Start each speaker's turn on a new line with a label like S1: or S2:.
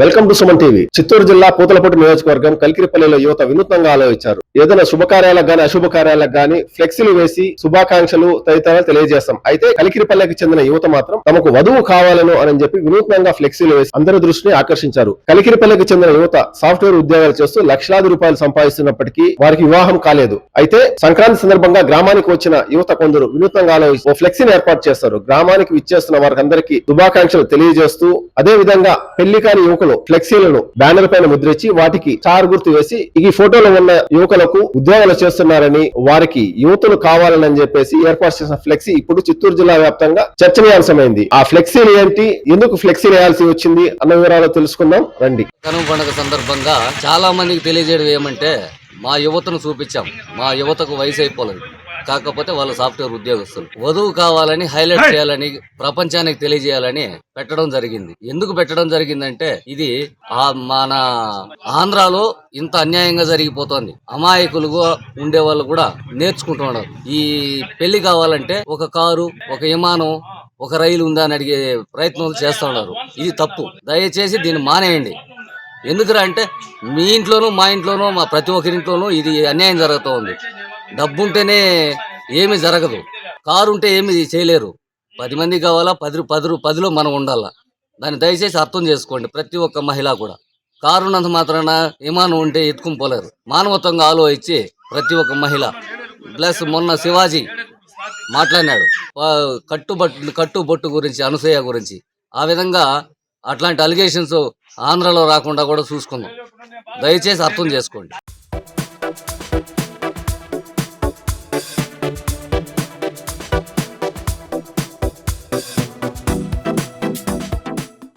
S1: Welcome to Suman TV. Chittoor జిల్లా పూతలపట్టు నియోజకవర్గం కలికిరిపల్లిలో యువత వినూత్నంగా ఆలోచించారు. ఏదైనా శుభకార్యాలకు గాని అశుభ కార్యాలకు గాని ఫ్లెక్సీలు వేసి శుభాకాంక్షలు తదితరాలు తెలియజేస్తాం. అయితే కలికిరిపల్లికి చెందిన యువత మాత్రం తమకు వధువు కావాలను అని చెప్పి వినూత్నంగా ఫ్లెక్సీలు వేసి అందరి దృష్టిని ఆకర్షించారు. కలికిరిపల్లికి చెందిన యువత సాఫ్ట్వేర్ ఉద్యోగాలు చేస్తూ లక్షలాది రూపాయలు సంపాదిస్తున్నప్పటికీ వారికి వివాహం కాలేదు. అయితే సంక్రాంతి సందర్భంగా గ్రామానికి వచ్చిన యువత కొందరు వినూత్నంగా ఆలోచించి ఓ ఫ్లెక్సీని ఏర్పాటు చేస్తారు. గ్రామానికి విచ్చేస్తున్న వారికి అందరికీ శుభాకాంక్షలు తెలియజేస్తూ అదే విధంగా పెళ్లి కాని యువకులు ఫ్లెక్సీలను బ్యానర్ పైన ముద్రించి వాటికి స్టార్ గుర్తు వేసి ఈ ఫోటోలో ఉన్న యువకులకు ఉద్యోగాలు చేస్తున్నారని వారికి యువతులు కావాలని చెప్పేసి ఏర్పాటు చేసిన ఫ్లెక్సీ ఇప్పుడు చిత్తూరు జిల్లా వ్యాప్తంగా చర్చనీయాంశమైంది. ఆ ఫ్లెక్సీలు ఏంటి, ఎందుకు ఫ్లెక్సీ వేయాల్సి వచ్చింది అన్న వివరాలు తెలుసుకుందాం రండి.
S2: కనుమ పండుగ సందర్భంగా చాలా మందికి తెలియజేయడం ఏమంటే మా యువతను చూపించాం, మా యువతకు వయసు అయిపోలేదు, కాకపోతే వాళ్ళు సాఫ్ట్వేర్ ఉద్యోగస్తులు, వధువు కావాలని హైలైట్ చేయాలని ప్రపంచానికి తెలియజేయాలని పెట్టడం జరిగింది. ఎందుకు పెట్టడం జరిగిందంటే ఇది మన ఆంధ్రాలో ఇంత అన్యాయంగా జరిగిపోతోంది. అమాయకులుగా ఉండే వాళ్ళు కూడా నేర్చుకుంటున్నారు. ఈ పెళ్లి కావాలంటే ఒక కారు, ఒక విమానం, ఒక రైలు ఉందా అని అడిగే ప్రయత్నాలు చేస్తూ ఉన్నారు. ఇది తప్పు. దయచేసి దీన్ని మానేయండి. ఎందుకురా అంటే మీ ఇంట్లోనూ మా ఇంట్లోనూ మా ప్రతి ఒక్కరింట్లోనూ ఇది అన్యాయం జరుగుతూ ఉంది. డబ్బుంటేనే ఏమీ జరగదు, కారు ఉంటే ఏమి చేయలేరు. 10 మంది కావాలా, 10లో మనం ఉండాలా. దాన్ని దయచేసి అర్థం చేసుకోండి. ప్రతి ఒక్క మహిళ కూడా కారు ఉన్నంత మాత్రాన విమానం ఉంటే ఎత్తుకుని పోలేరు. మానవత్వంగా ఆలోచించి ప్రతి ఒక్క మహిళ ప్లస్ మొన్న శివాజీ మాట్లాడినాడు కట్టుబొట్టు గురించి, అనసూయ గురించి. ఆ విధంగా అట్లాంటి అలిగేషన్స్ ఆంధ్రలో రాకుండా కూడా చూసుకుందాం. దయచేసి అర్థం చేసుకోండి.